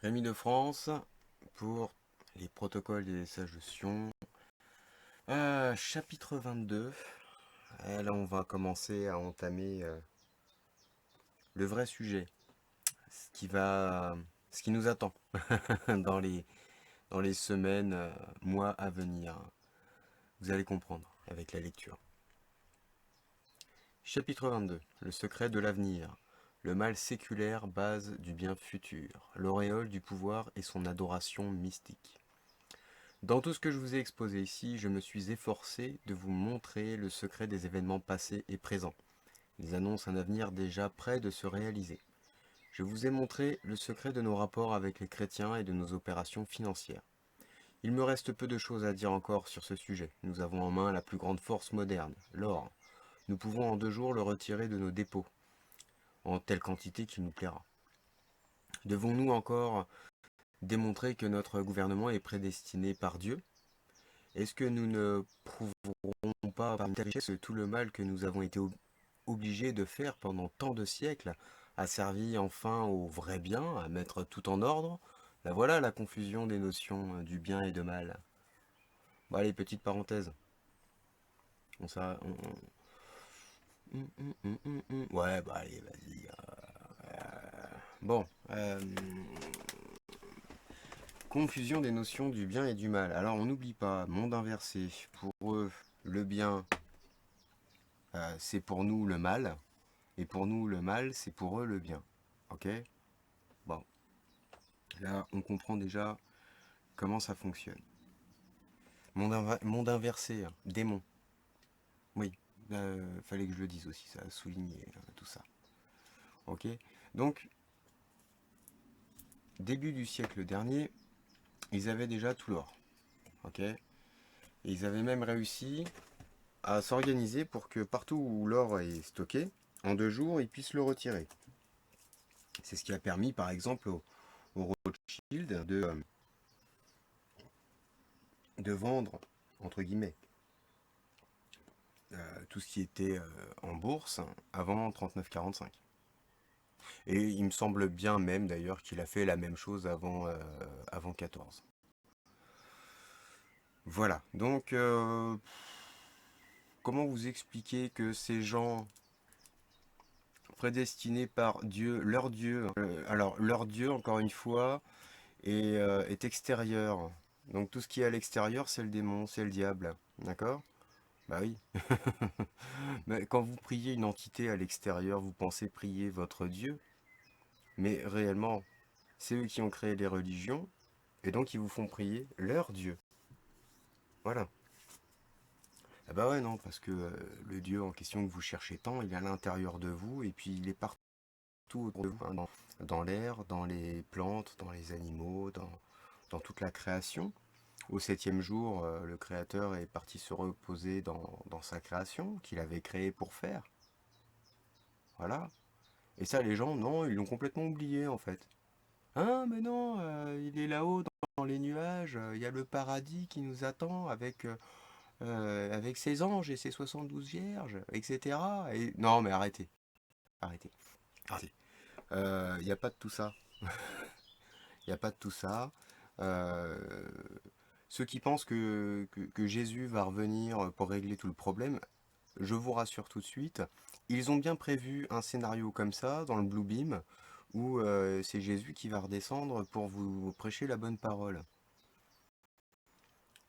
Rémi de France pour les protocoles des sages de Sion. Chapitre 22. Là, on va commencer à entamer le vrai sujet, ce qui va, ce qui nous attend dans les semaines, mois à venir. Vous allez comprendre avec la lecture. Chapitre 22. Le secret de l'avenir. Le mal séculaire, base du bien futur. L'auréole du pouvoir et son adoration mystique. Dans tout ce que je vous ai exposé ici, je me suis efforcé de vous montrer le secret des événements passés et présents. Ils annoncent un avenir déjà prêt de se réaliser. Je vous ai montré le secret de nos rapports avec les chrétiens et de nos opérations financières. Il me reste peu de choses à dire encore sur ce sujet. Nous avons en main la plus grande force moderne, l'or. Nous pouvons en 2 jours le retirer de nos dépôts, en telle quantité qu'il nous plaira. Devons-nous encore démontrer que notre gouvernement est prédestiné par Dieu? Est-ce que nous ne prouverons pas par une telle richesse tout le mal que nous avons été obligés de faire pendant tant de siècles a servi enfin au vrai bien, à mettre tout en ordre? Ben voilà la confusion des notions du bien et de mal. Bon, allez, petite parenthèse. On ça, Ouais, bah allez, vas-y. Bon, confusion des notions du bien et du mal. Alors, on n'oublie pas, monde inversé. Pour eux, le bien, c'est pour nous le mal. Et pour nous, le mal, c'est pour eux le bien. Ok? Bon, là, on comprend déjà comment ça fonctionne. Monde inversé, hein, démon. Oui, fallait que je le dise aussi, ça a souligné tout ça. Ok? Donc, début du siècle dernier, ils avaient déjà tout l'or. Ok? Et ils avaient même réussi à s'organiser pour que partout où l'or est stocké, en 2 jours, ils puissent le retirer. C'est ce qui a permis, par exemple, au Rothschild de vendre, entre guillemets, tout ce qui était en bourse avant 39,45. Et il me semble bien même d'ailleurs qu'il a fait la même chose avant 14. Voilà, donc comment vous expliquer que ces gens prédestinés par Dieu, leur Dieu, alors leur Dieu encore une fois, est extérieur. Donc tout ce qui est à l'extérieur, c'est le démon, c'est le diable. D'accord? Bah oui. Mais quand vous priez une entité à l'extérieur, vous pensez prier votre Dieu, mais réellement, c'est eux qui ont créé les religions, et donc ils vous font prier leur Dieu. Voilà. Ah bah ouais, non, parce que le Dieu en question que vous cherchez tant, il est à l'intérieur de vous, et puis il est partout autour de vous, hein, dans l'air, dans les plantes, dans les animaux, dans toute la création. Au 7e jour, le Créateur est parti se reposer dans sa création, qu'il avait créée pour faire. Voilà. Et ça, les gens, non, ils l'ont complètement oublié en fait. Hein, mais non, il est là-haut dans les nuages, il y a le paradis qui nous attend avec ses anges et ses 72 vierges, etc. Et... Non, mais arrêtez, arrêtez, arrêtez. Il n'y a pas de tout ça. Il n'y a pas de tout ça. Euh, Ceux qui pensent que Jésus va revenir pour régler tout le problème, je vous rassure tout de suite, ils ont bien prévu un scénario comme ça dans le Blue Beam où c'est Jésus qui va redescendre pour vous prêcher la bonne parole.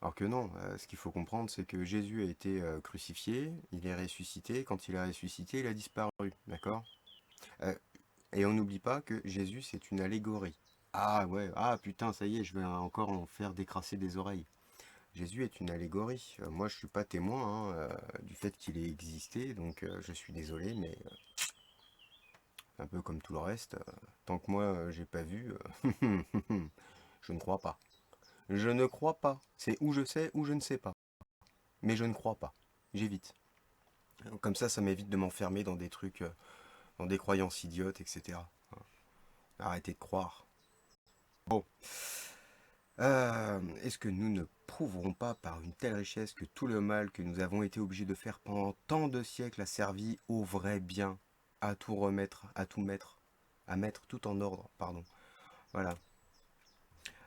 Alors que non, ce qu'il faut comprendre, c'est que Jésus a été crucifié, il est ressuscité, quand il a ressuscité, il a disparu, d'accord? Euh, et on n'oublie pas que Jésus, c'est une allégorie. Ah ouais, ah putain, ça y est, je vais encore en faire décrasser des oreilles. Jésus est une allégorie. Moi, je suis pas témoin hein, du fait qu'il ait existé, donc je suis désolé, mais un peu comme tout le reste, tant que moi j'ai pas vu, je ne crois pas. Je ne crois pas. C'est ou je sais ou je ne sais pas. Mais je ne crois pas. J'évite. Comme ça m'évite de m'enfermer dans des trucs, dans des croyances idiotes, etc. Arrêtez de croire. Bon. Est-ce que nous ne prouverons pas par une telle richesse que tout le mal que nous avons été obligés de faire pendant tant de siècles a servi au vrai bien, à tout remettre, à tout mettre, à mettre tout en ordre, pardon. Voilà.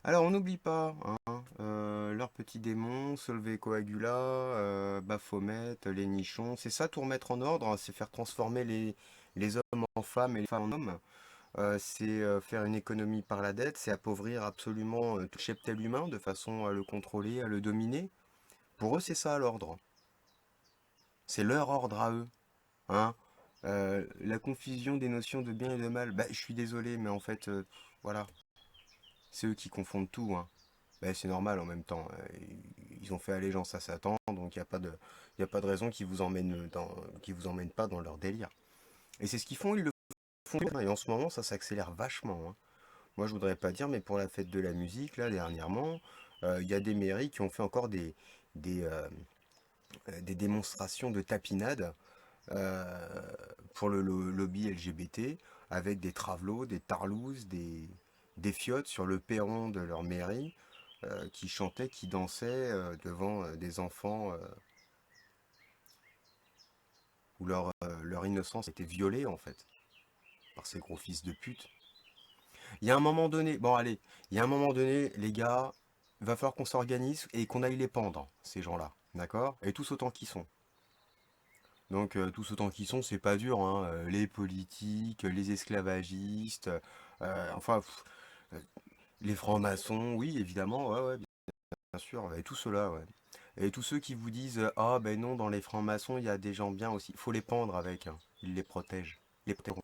Alors, on n'oublie pas, hein, leurs petits démons, Solvay Coagula, Baphomet, les nichons. C'est ça tout remettre en ordre, hein, c'est faire transformer les hommes en femmes et les femmes en hommes. C'est faire une économie par la dette, c'est appauvrir absolument tout le cheptel humain de façon à le contrôler, à le dominer. Pour eux, c'est ça l'ordre. C'est leur ordre à eux. Hein. La confusion des notions de bien et de mal. Bah, je suis désolé, mais en fait, voilà, c'est eux qui confondent tout. Hein. Bah, c'est normal en même temps. Ils ont fait allégeance à Satan, donc y a pas de raison qu'ils vous emmènent pas dans leur délire. Et c'est ce qu'ils font, ils le font. Et en ce moment, ça s'accélère vachement. Hein. Moi, je voudrais pas dire, mais pour la fête de la musique, là, dernièrement, il y a des mairies qui ont fait encore des, euh, des démonstrations de tapinade euh, pour le lobby LGBT, avec des travelots, des tarlouses, des fiottes sur le perron de leur mairie, qui chantaient, qui dansaient devant des enfants où leur innocence était violée, en fait, par ces gros fils de pute. Il y a un moment donné, bon allez, il y a un moment donné, les gars, il va falloir qu'on s'organise et qu'on aille les pendre, ces gens-là, d'accord? Et tous autant qu'ils sont. Donc tous autant qu'ils sont, c'est pas dur, hein. Les politiques, les esclavagistes, enfin, euh, les francs-maçons, oui, évidemment, ouais, ouais, bien sûr, et tout cela, ouais. Et tous ceux qui vous disent, ah ben non, dans les francs-maçons, il y a des gens bien aussi. Il faut les pendre avec, hein. Ils les protègent. Ils les protègeront.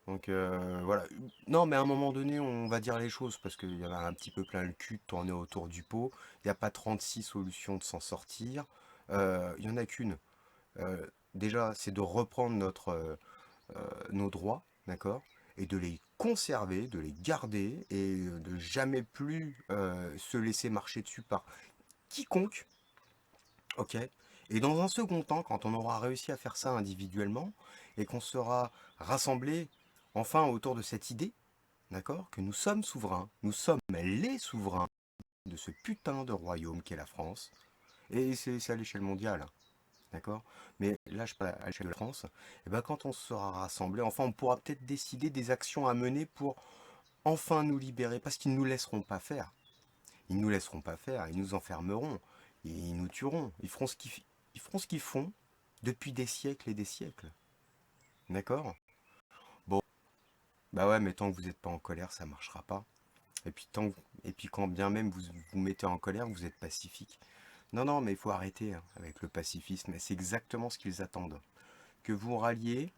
Donc voilà. Non, mais à un moment donné, on va dire les choses parce qu'il y en a un petit peu plein le cul de tourner autour du pot. Il n'y a pas 36 solutions de s'en sortir. Il n'y en a qu'une. Déjà, c'est de reprendre nos droits, d'accord? Et de les conserver, de les garder et de jamais plus se laisser marcher dessus par quiconque, ok? Et dans un second temps, quand on aura réussi à faire ça individuellement et qu'on sera rassemblés enfin autour de cette idée, d'accord? Que nous sommes souverains, nous sommes les souverains de ce putain de royaume qu'est la France. Et c'est à l'échelle mondiale, hein, d'accord? Mais là, je parle à l'échelle de la France. Et ben quand on sera rassemblés, enfin, on pourra peut-être décider des actions à mener pour enfin nous libérer, parce qu'ils ne nous laisseront pas faire. Ils ne nous laisseront pas faire, ils nous enfermeront, ils nous tueront. Ils feront ce qu'ils font depuis des siècles et des siècles, d'accord? Bon, bah ouais, mais tant que vous n'êtes pas en colère, ça marchera pas. Et puis, et puis quand bien même vous vous mettez en colère, vous êtes pacifique. Non, non, mais il faut arrêter hein, avec le pacifisme. Et c'est exactement ce qu'ils attendent. Que vous ralliez,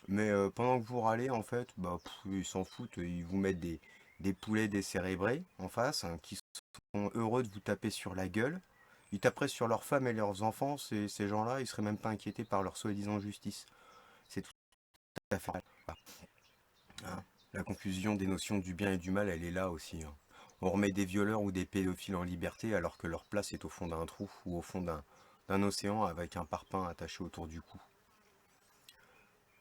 mais pendant que vous râlez, en fait, bah, ils s'en foutent. Ils vous mettent des poulets décérébrés en face, hein, qui sont heureux de vous taper sur la gueule. Ils taperaient sur leurs femmes et leurs enfants. Ces gens-là, ils seraient même pas inquiétés par leur soi-disant justice. C'est tout à fait vrai. Hein. La confusion des notions du bien et du mal, elle est là aussi. Hein. On remet des violeurs ou des pédophiles en liberté alors que leur place est au fond d'un trou ou au fond d'un océan avec un parpaing attaché autour du cou.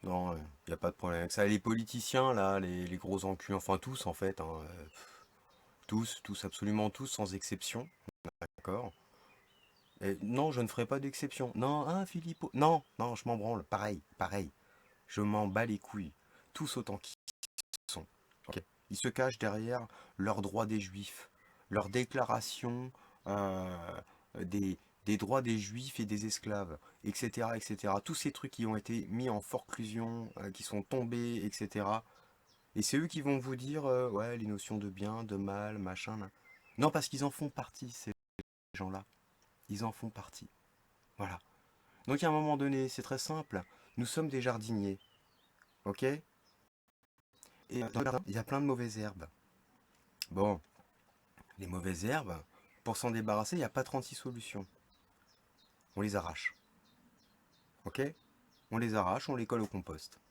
Non, il n'y a pas de problème avec ça. Les politiciens, là, les gros enculs, enfin tous en fait, hein, tous, absolument tous, sans exception, d'accord? Et non, je ne ferai pas d'exception. Non, hein, Philippot. Non, non, je m'en branle. Pareil, pareil. Je m'en bats les couilles. Tous autant qu'ils sont. Ok. Ils se cachent derrière leurs droits des juifs, leur déclaration des droits des juifs et des esclaves, etc., etc. Tous ces trucs qui ont été mis en forclusion, qui sont tombés, etc. Et c'est eux qui vont vous dire, ouais, les notions de bien, de mal, machin. Là. Non, parce qu'ils en font partie, ces gens-là. Ils en font partie. Voilà. Donc à un moment donné, c'est très simple. Nous sommes des jardiniers, ok? Et dans le jardin, il y a plein de mauvaises herbes. Bon, les mauvaises herbes, pour s'en débarrasser, il n'y a pas 36 solutions. On les arrache, ok? On les arrache, on les colle au compost.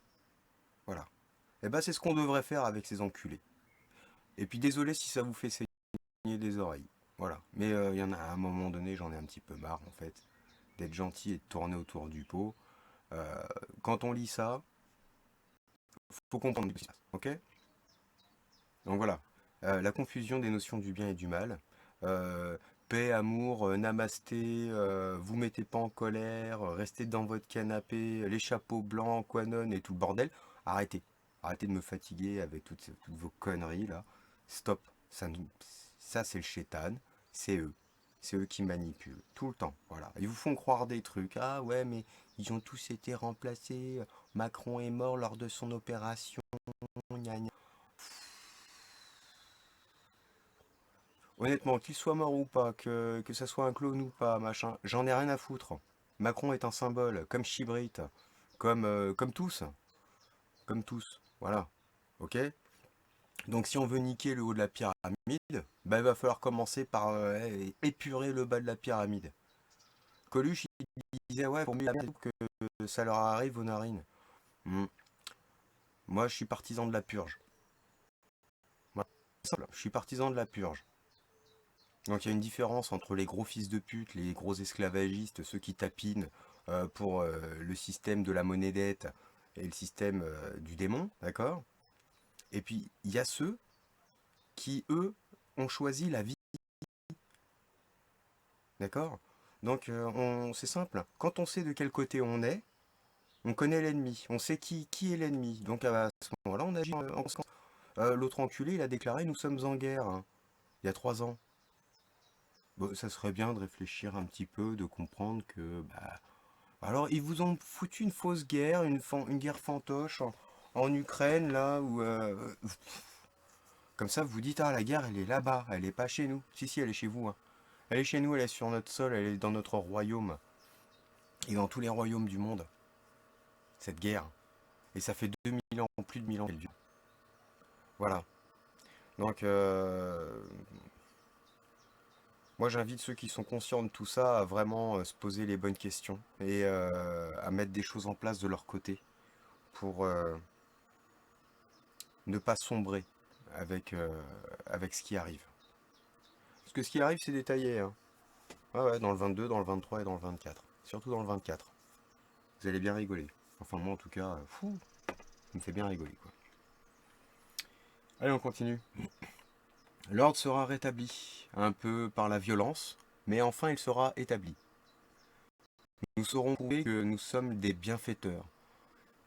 Voilà. Et ben c'est ce qu'on devrait faire avec ces enculés. Et puis désolé si ça vous fait saigner des oreilles. Voilà. Mais il y en a à un moment donné, j'en ai un petit peu marre en fait, d'être gentil et de tourner autour du pot. Euh, Quand on lit ça, faut comprendre ce qui se passe, ok? Donc voilà, la confusion des notions du bien et du mal. Euh, Paix, amour, namasté, vous mettez pas en colère, restez dans votre canapé, les chapeaux blancs, Quanon et tout le bordel. Arrêtez. Arrêtez de me fatiguer avec toutes vos conneries là. Stop. Ça, ça c'est le chétan, c'est eux. C'est eux qui manipulent, tout le temps. Voilà. Ils vous font croire des trucs. Ah ouais, mais ils ont tous été remplacés. Macron est mort lors de son opération. Gna gna. Honnêtement, qu'il soit mort ou pas, que ça soit un clone ou pas, machin, j'en ai rien à foutre. Macron est un symbole, comme Chibrit, comme tous. Comme tous. Voilà. Ok? Donc si on veut niquer le haut de la pyramide, bah, il va falloir commencer par épurer le bas de la pyramide. Coluche, il disait, ouais, pour mieux que ça leur arrive aux narines. Hmm. Moi, je suis partisan de la purge. Voilà. Je suis partisan de la purge. Donc il y a une différence entre les gros fils de pute, les gros esclavagistes, ceux qui tapinent pour le système de la monnaie dette et le système du démon, d'accord? Et puis il y a ceux qui, eux, ont choisi la vie, d'accord? Donc c'est simple, quand on sait de quel côté on est, on connaît l'ennemi, on sait qui est l'ennemi. Donc à ce moment-là, on agit en conséquence. L'autre enculé, il a déclaré nous sommes en guerre, hein, il y a 3 ans. Bon, ça serait bien de réfléchir un petit peu, de comprendre que bah, alors, ils vous ont foutu une fausse guerre, une guerre fantoche en Ukraine, là, où... comme ça, vous dites, ah, la guerre, elle est là-bas, elle est pas chez nous. Si, si, elle est chez vous, hein. Elle est chez nous, elle est sur notre sol, elle est dans notre royaume. Et dans tous les royaumes du monde, cette guerre. Et ça fait 2000 ans, plus de 1000 ans qu'elle dure. Voilà. Donc, moi, j'invite ceux qui sont conscients de tout ça à vraiment se poser les bonnes questions et à mettre des choses en place de leur côté pour ne pas sombrer avec ce qui arrive. Parce que ce qui arrive, c'est détaillé, hein. Ouais, ouais, dans le 22, dans le 23 et dans le 24. Surtout dans le 24. Vous allez bien rigoler. Enfin, moi, en tout cas, fou, ça me fait bien rigoler, quoi. Allez, on continue. L'ordre sera rétabli, un peu par la violence, mais enfin il sera établi. Nous saurons prouver que nous sommes des bienfaiteurs,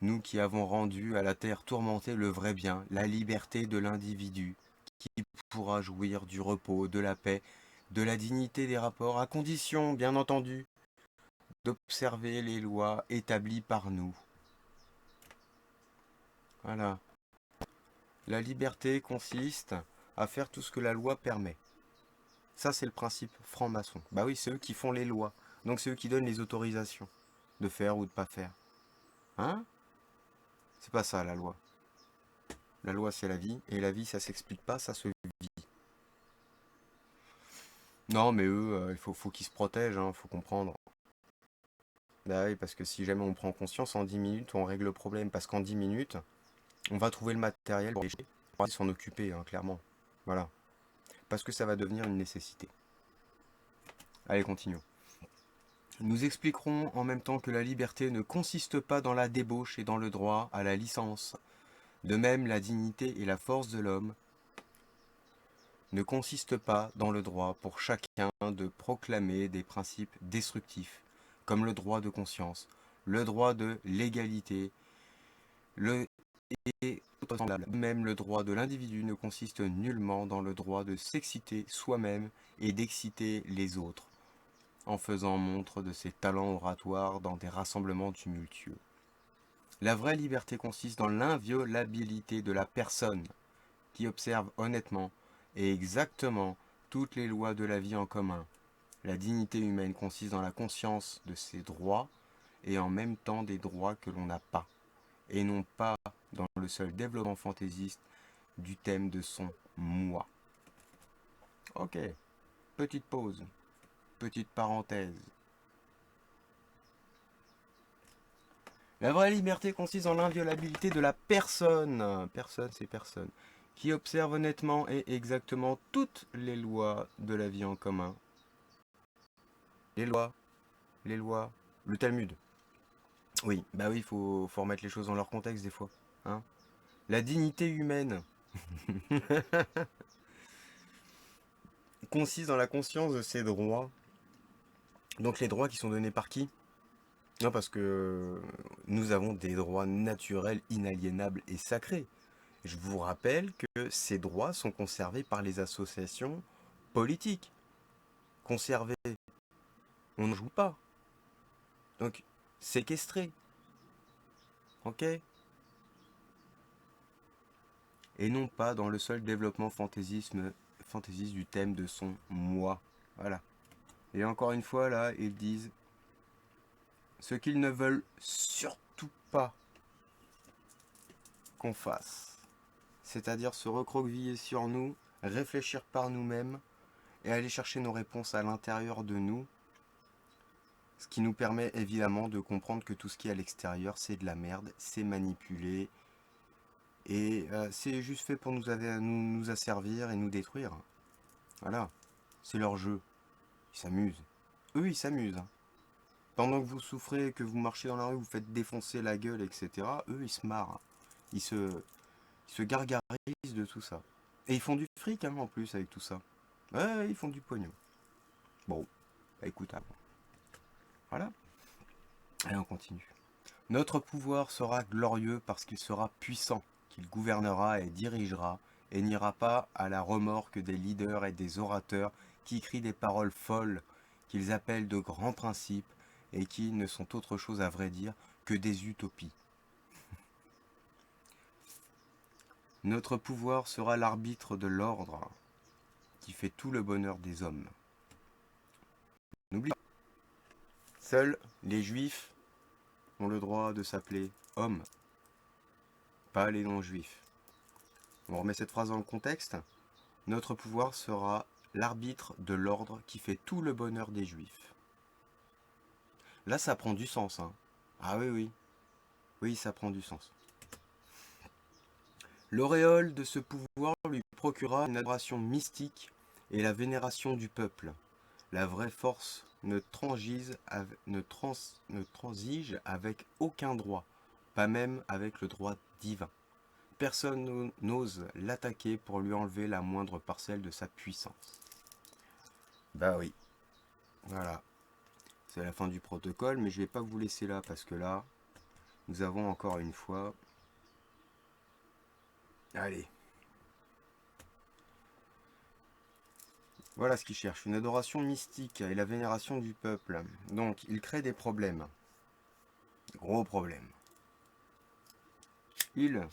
nous qui avons rendu à la terre tourmentée le vrai bien, la liberté de l'individu, qui pourra jouir du repos, de la paix, de la dignité des rapports, à condition, bien entendu, d'observer les lois établies par nous. Voilà. La liberté consiste à faire tout ce que la loi permet. Ça, c'est le principe franc-maçon. Bah oui, c'est eux qui font les lois. Donc c'est eux qui donnent les autorisations de faire ou de pas faire. Hein? C'est pas ça la loi. La loi, c'est la vie, et la vie, ça s'explique pas, ça se vit. Non, mais eux, faut qu'ils se protègent, hein, faut comprendre. Bah oui, parce que si jamais on prend conscience, en 10 minutes, on règle le problème. Parce qu'en 10 minutes, on va trouver le matériel pour s'en occuper, hein, clairement. Voilà. Parce que ça va devenir une nécessité. Allez, continuons. Nous expliquerons en même temps que la liberté ne consiste pas dans la débauche et dans le droit à la licence. De même, la dignité et la force de l'homme ne consistent pas dans le droit pour chacun de proclamer des principes destructifs, comme le droit de conscience, le droit de l'égalité, le et même le droit de l'individu ne consiste nullement dans le droit de s'exciter soi-même et d'exciter les autres, en faisant montre de ses talents oratoires dans des rassemblements tumultueux. La vraie liberté consiste dans l'inviolabilité de la personne, qui observe honnêtement et exactement toutes les lois de la vie en commun. La dignité humaine consiste dans la conscience de ses droits et en même temps des droits que l'on n'a pas, et non pas dans le seul développement fantaisiste du thème de son moi. Ok, petite pause, petite parenthèse. La vraie liberté consiste en l'inviolabilité de la personne, personne c'est personne, qui observe honnêtement et exactement toutes les lois de la vie en commun. Les lois, les lois, le Talmud. Oui, bah oui, faut remettre les choses dans leur contexte des fois. Hein. La dignité humaine consiste dans la conscience de ses droits. Donc les droits qui sont donnés par qui? Non, parce que nous avons des droits naturels, inaliénables et sacrés. Je vous rappelle que ces droits sont conservés par les associations politiques. Conservés, on ne joue pas. Donc, séquestré, ok? Et non pas dans le seul développement fantaisiste du thème de son moi. Voilà. Et encore une fois, là, ils disent ce qu'ils ne veulent surtout pas qu'on fasse. C'est-à-dire se recroqueviller sur nous, réfléchir par nous-mêmes et aller chercher nos réponses à l'intérieur de nous. Ce qui nous permet évidemment de comprendre que tout ce qui est à l'extérieur, c'est de la merde, c'est manipulé, et c'est juste fait pour nous asservir et nous détruire. Voilà, c'est leur jeu. Ils s'amusent. Eux, ils s'amusent, hein. Pendant que vous souffrez, que vous marchez dans la rue, vous faites défoncer la gueule, etc., eux, ils se marrent. Ils se, ils se gargarisent de tout ça. Et ils font du fric, hein, en plus, avec tout ça. Ouais, ils font du pognon. Bon, bah, écoute, hein, voilà. Allez, on continue. Notre pouvoir sera glorieux parce qu'il sera puissant, qu'il gouvernera et dirigera, et n'ira pas à la remorque des leaders et des orateurs qui crient des paroles folles, qu'ils appellent de grands principes, et qui ne sont autre chose à vrai dire que des utopies. Notre pouvoir sera l'arbitre de l'ordre, qui fait tout le bonheur des hommes. N'oublie pas, seuls les juifs ont le droit de s'appeler hommes, pas les non-juifs. On remet cette phrase dans le contexte. Notre pouvoir sera l'arbitre de l'ordre qui fait tout le bonheur des juifs. Là, ça prend du sens, hein. Ah oui, oui. Oui, ça prend du sens. L'auréole de ce pouvoir lui procura une adoration mystique et la vénération du peuple. La vraie force ne transige avec aucun droit, pas même avec le droit divin. Personne n'ose l'attaquer pour lui enlever la moindre parcelle de sa puissance. Bah oui, voilà. C'est la fin du protocole, mais je vais pas vous laisser là, parce que là, nous avons encore une fois... Allez. Voilà ce qu'il cherche, une adoration mystique et la vénération du peuple. Donc, il crée des problèmes. Gros problèmes. Il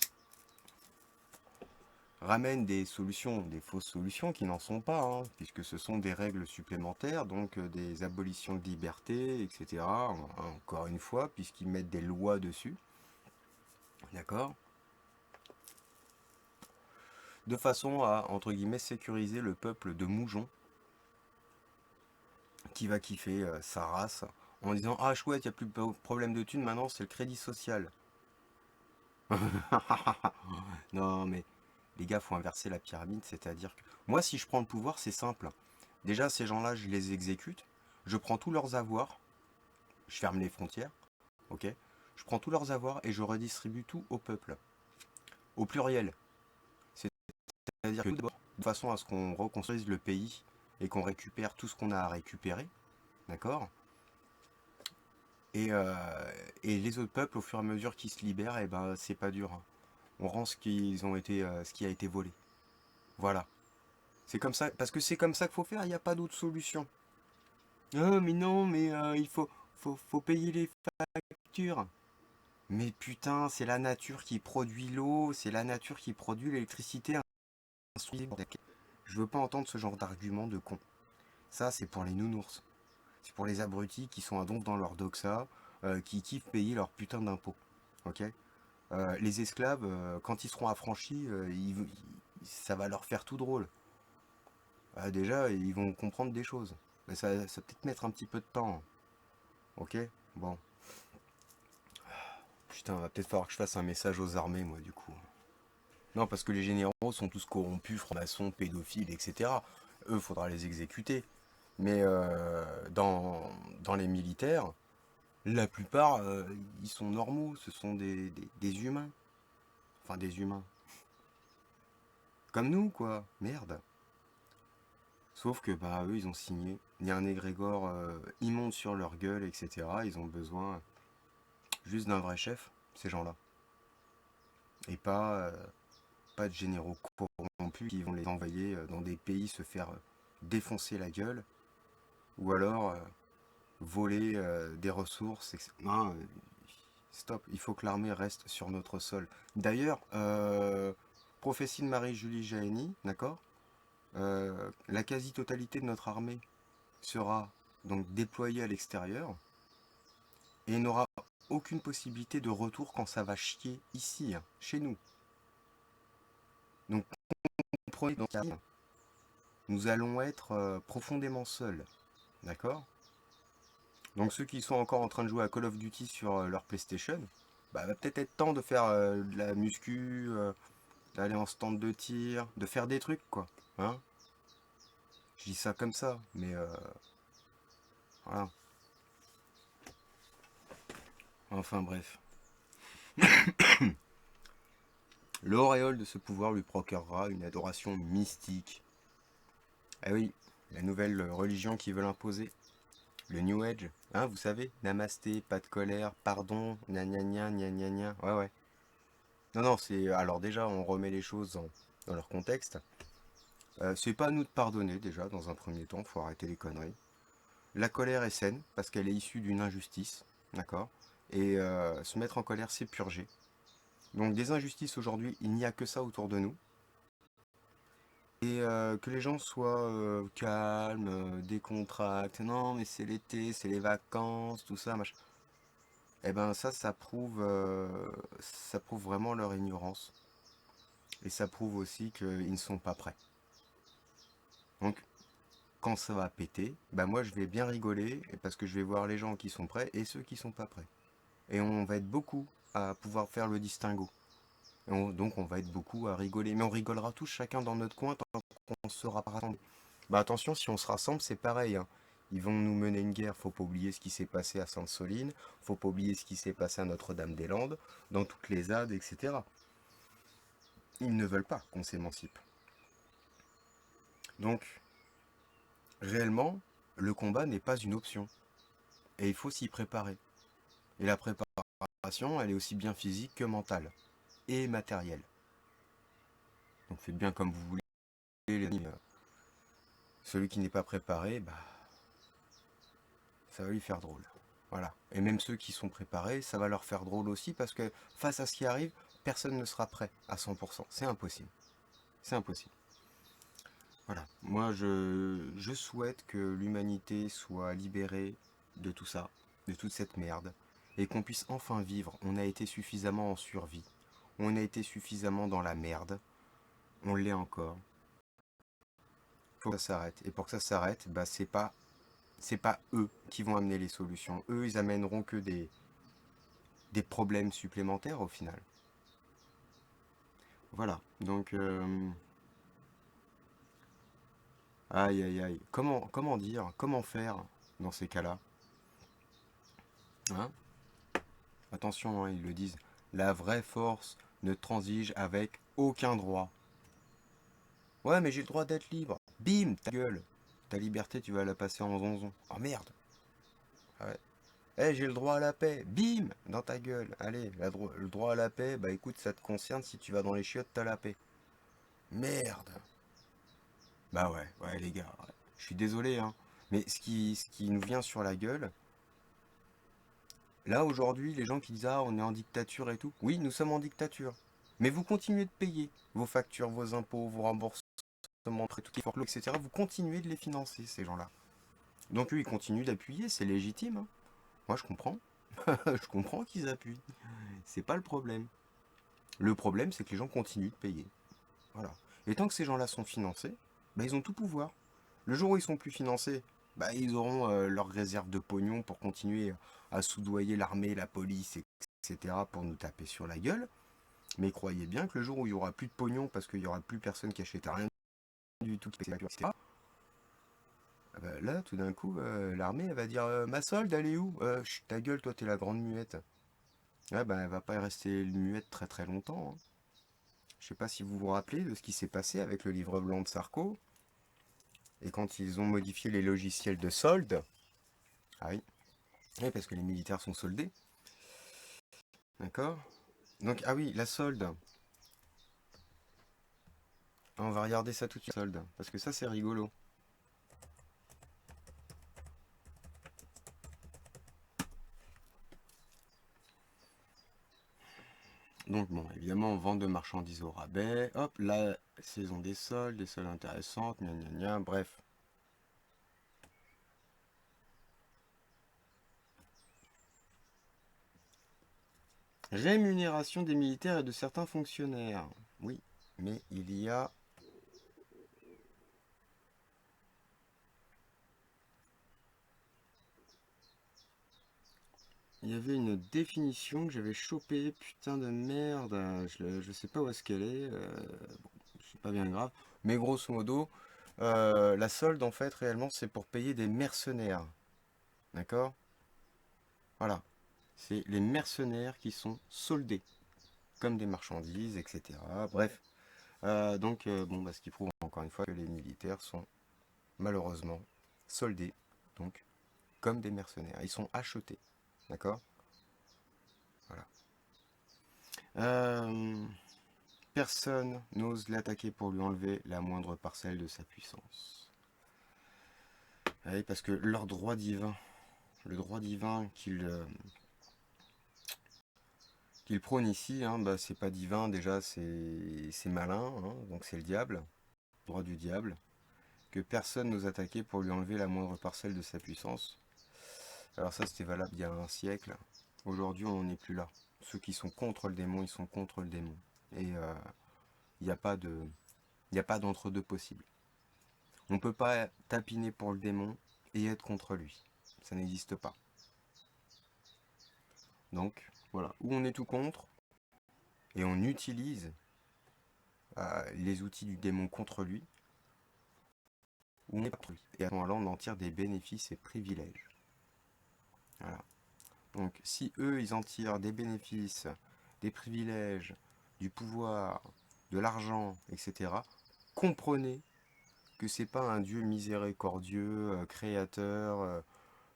ramène des solutions, des fausses solutions qui n'en sont pas, hein, puisque ce sont des règles supplémentaires, donc des abolitions de liberté, etc. Encore une fois, puisqu'ils mettent des lois dessus. D'accord? De façon à, entre guillemets, sécuriser le peuple de moujons qui va kiffer sa race en disant ah chouette, il n'y a plus de problème de thunes, maintenant c'est le crédit social. Non mais les gars, faut inverser la pyramide, c'est-à-dire que moi si je prends le pouvoir, c'est simple. Déjà ces gens-là, je les exécute, je prends tous leurs avoirs, je ferme les frontières, ok? Je prends tous leurs avoirs et je redistribue tout au peuple, au pluriel. C'est-à-dire que d'abord, de façon à ce qu'on reconstruise le pays et qu'on récupère tout ce qu'on a à récupérer, d'accord? Et, euh, et les autres peuples, au fur et à mesure qu'ils se libèrent, et ben c'est pas dur, hein. On rend ce qui a été volé. Voilà. C'est comme ça, parce que c'est comme ça qu'il faut faire, il n'y a pas d'autre solution. Ah, mais non, mais faut payer les factures. Mais putain, c'est la nature qui produit l'eau, c'est la nature qui produit l'électricité. Je veux pas entendre ce genre d'argument de con. Ça, c'est pour les nounours. C'est pour les abrutis qui sont à donf dans leur doxa, qui kiffent payer leur putain d'impôts. Ok? Les esclaves, quand ils seront affranchis, ça va leur faire tout drôle. Déjà, ils vont comprendre des choses. Mais ça va peut-être mettre un petit peu de temps. Ok? Bon. Putain, va peut-être falloir que je fasse un message aux armées, moi, du coup. Non, parce que les généraux sont tous corrompus, francs-maçons, pédophiles, etc. Eux, faudra les exécuter. Mais dans les militaires, la plupart, ils sont normaux. Ce sont des humains. Enfin, des humains. Comme nous, quoi. Merde. Sauf que, bah, eux, ils ont signé. Il y a un égrégore immonde sur leur gueule, etc. Ils ont besoin juste d'un vrai chef, ces gens-là. Et pas pas de généraux corrompus qui vont les envoyer dans des pays se faire défoncer la gueule, ou alors voler des ressources, etc. Non, stop, il faut que l'armée reste sur notre sol. D'ailleurs, prophétie de Marie-Julie Jahenny, d'accord? La quasi-totalité de notre armée sera donc déployée à l'extérieur et n'aura aucune possibilité de retour quand ça va chier ici, hein, chez nous. Donc, comprenez, dans ce cas, nous allons être profondément seuls, d'accord? Donc ceux qui sont encore en train de jouer à Call of Duty sur leur PlayStation, bah va peut-être être temps de faire de la muscu, d'aller en stand de tir, de faire des trucs quoi. Hein? Je dis ça comme ça, mais voilà. Enfin bref. L'auréole de ce pouvoir lui procurera une adoration mystique. Ah oui, la nouvelle religion qu'ils veulent imposer. Le New Age, hein, vous savez, namasté, pas de colère, pardon, gna gna gna gna gna gna. Ouais, ouais. Non, non, c'est. Alors, déjà, on remet les choses dans leur contexte. C'est pas à nous de pardonner, déjà, dans un premier temps, faut arrêter les conneries. La colère est saine, parce qu'elle est issue d'une injustice, d'accord? Et se mettre en colère, c'est purger. Donc, des injustices aujourd'hui, il n'y a que ça autour de nous. Et que les gens soient calmes, décontractés. Non, mais c'est l'été, c'est les vacances, tout ça, machin. Eh ben ça prouve vraiment leur ignorance. Et ça prouve aussi qu'ils ne sont pas prêts. Donc quand ça va péter, bah moi je vais bien rigoler parce que je vais voir les gens qui sont prêts et ceux qui sont pas prêts. Et on va être beaucoup à pouvoir faire le distinguo. Donc on va être beaucoup à rigoler. Mais on rigolera tous chacun dans notre coin tant qu'on sera pas rassemblés. Bah attention, si on se rassemble, c'est pareil, hein. Ils vont nous mener une guerre, faut pas oublier ce qui s'est passé à Sainte-Soline, faut pas oublier ce qui s'est passé à Notre-Dame-des-Landes, dans toutes les ZAD, etc. Ils ne veulent pas qu'on s'émancipe. Donc, réellement, le combat n'est pas une option. Et il faut s'y préparer. Et la préparation, elle est aussi bien physique que mentale. Et matérielle. Donc faites bien comme vous voulez, les amis. Celui qui n'est pas préparé, bah, ça va lui faire drôle. Voilà. Et même ceux qui sont préparés, ça va leur faire drôle aussi parce que face à ce qui arrive, personne ne sera prêt à 100%. C'est impossible. C'est impossible. Voilà. Moi, je souhaite que l'humanité soit libérée de tout ça, de toute cette merde, et qu'on puisse enfin vivre. On a été suffisamment en survie. On a été suffisamment dans la merde. On l'est encore. Faut que ça s'arrête. Et pour que ça s'arrête, bah c'est pas eux qui vont amener les solutions. Eux, ils amèneront que des problèmes supplémentaires au final. Voilà. Donc, aïe aïe aïe. Comment dire, comment faire dans ces cas-là? Hein? Attention, hein, ils le disent. La vraie force ne transige avec aucun droit. Ouais, mais j'ai le droit d'être libre. Bim, ta gueule. Ta liberté, tu vas la passer en zonzon. Oh merde. Ah ouais. Eh, j'ai le droit à la paix. Bim, dans ta gueule. Allez, le droit à la paix, bah écoute, ça te concerne. Si tu vas dans les chiottes, t'as la paix. Merde. Bah ouais, ouais les gars. Ouais. Je suis désolé, hein. Mais ce qui nous vient sur la gueule, là aujourd'hui, les gens qui disent ah on est en dictature et tout. Oui, nous sommes en dictature. Mais vous continuez de payer vos factures, vos impôts, vos remboursements, tout qui forclos, etc. Vous continuez de les financer, ces gens-là. Donc eux, ils continuent d'appuyer, c'est légitime, hein. Moi, je comprends. Je comprends qu'ils appuient. C'est pas le problème. Le problème, c'est que les gens continuent de payer. Voilà. Et tant que ces gens-là sont financés, bah, ils ont tout pouvoir. Le jour où ils sont plus financés, bah, ils auront leur réserve de pognon pour continuer à soudoyer l'armée, la police, etc. pour nous taper sur la gueule. Mais croyez bien que le jour où il y aura plus de pognon parce qu'il y aura plus personne qui achète rien du tout, etc. Ah bah, là, tout d'un coup, l'armée, elle va dire ma solde, elle est où ta gueule, toi, t'es la grande muette. Ouais, bah, elle va pas rester muette très très longtemps, hein. Je sais pas si vous vous rappelez de ce qui s'est passé avec le livre blanc de Sarko. Et quand ils ont modifié les logiciels de solde, ah oui, oui, parce que les militaires sont soldés, d'accord? Donc, ah oui, la solde. On va regarder ça tout de suite, solde, parce que ça c'est rigolo. Donc bon, évidemment, vente de marchandises au rabais. Hop, la saison des soldes intéressantes, gna gna gna, bref. Rémunération des militaires et de certains fonctionnaires. Oui, mais il y avait une définition que j'avais chopée, putain de merde. Je sais pas où est-ce qu'elle est. Bon, c'est pas bien grave. Mais grosso modo, la solde, en fait, réellement, c'est pour payer des mercenaires. D'accord? Voilà. C'est les mercenaires qui sont soldés, comme des marchandises, etc. Bref. Bon, bah, ce qui prouve encore une fois que les militaires sont malheureusement soldés, donc comme des mercenaires. Ils sont achetés. D'accord? Voilà. Euh, Personne n'ose l'attaquer pour lui enlever la moindre parcelle de sa puissance. Ah oui, parce que leur droit divin, le droit divin qu'il prône ici, hein, bah, c'est pas divin, déjà c'est malin, hein, donc c'est le diable, le droit du diable, que personne n'ose attaquer pour lui enlever la moindre parcelle de sa puissance. Alors ça c'était valable il y a un siècle, aujourd'hui on n'en est plus là. Ceux qui sont contre le démon, ils sont contre le démon. Et il n'y a pas de, il n'y a pas d'entre-deux possible. On ne peut pas tapiner pour le démon et être contre lui. Ça n'existe pas. Donc, voilà. Ou on est tout contre, et on utilise les outils du démon contre lui, ou on est contre lui. Et à ce moment-là, on en tire des bénéfices et privilèges. Voilà. Donc, si eux, ils en tirent des bénéfices, des privilèges, du pouvoir, de l'argent, etc., comprenez que c'est pas un Dieu miséricordieux, créateur,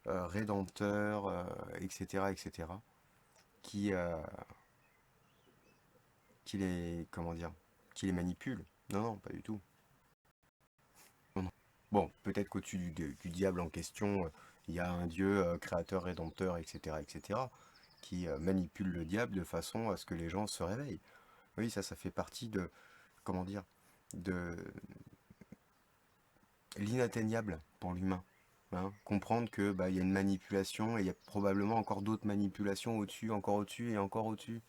rédempteur, etc., etc., qui, qui les, comment dire, qui les manipule. Non, non, pas du tout. Non, non. Bon, peut-être qu'au-dessus du diable en question, il y a un dieu créateur, rédempteur, etc., etc., qui manipule le diable de façon à ce que les gens se réveillent. Oui, ça fait partie de, comment dire, de l'inatteignable pour l'humain. Hein. Comprendre que bah, il y a une manipulation et il y a probablement encore d'autres manipulations au-dessus, encore au-dessus et encore au-dessus.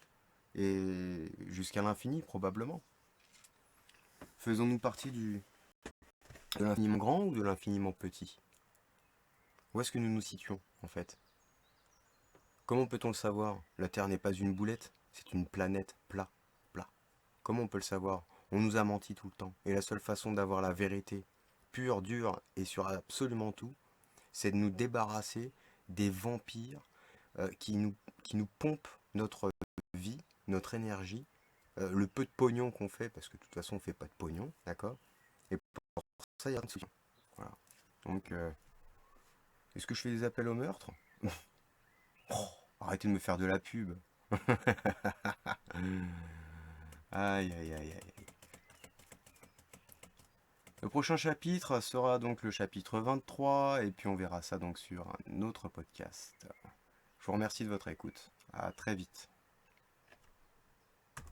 Et jusqu'à l'infini, probablement. Faisons-nous partie de l'infiniment grand ou de l'infiniment petit? Où est-ce que nous nous situons, en fait? Comment peut-on le savoir? La Terre n'est pas une boulette, c'est une planète plat. Comment on peut le savoir? On nous a menti tout le temps. Et la seule façon d'avoir la vérité pure, dure et sur absolument tout, c'est de nous débarrasser des vampires qui nous pompent notre vie, notre énergie, le peu de pognon qu'on fait, parce que de toute façon on fait pas de pognon, d'accord? Et pour ça, il y a une solution. Voilà. Donc, est-ce que je fais des appels au meurtre? Oh, arrêtez de me faire de la pub. Aïe, aïe, aïe, aïe. Le prochain chapitre sera donc le chapitre 23, et puis on verra ça donc sur un autre podcast. Je vous remercie de votre écoute. À très vite.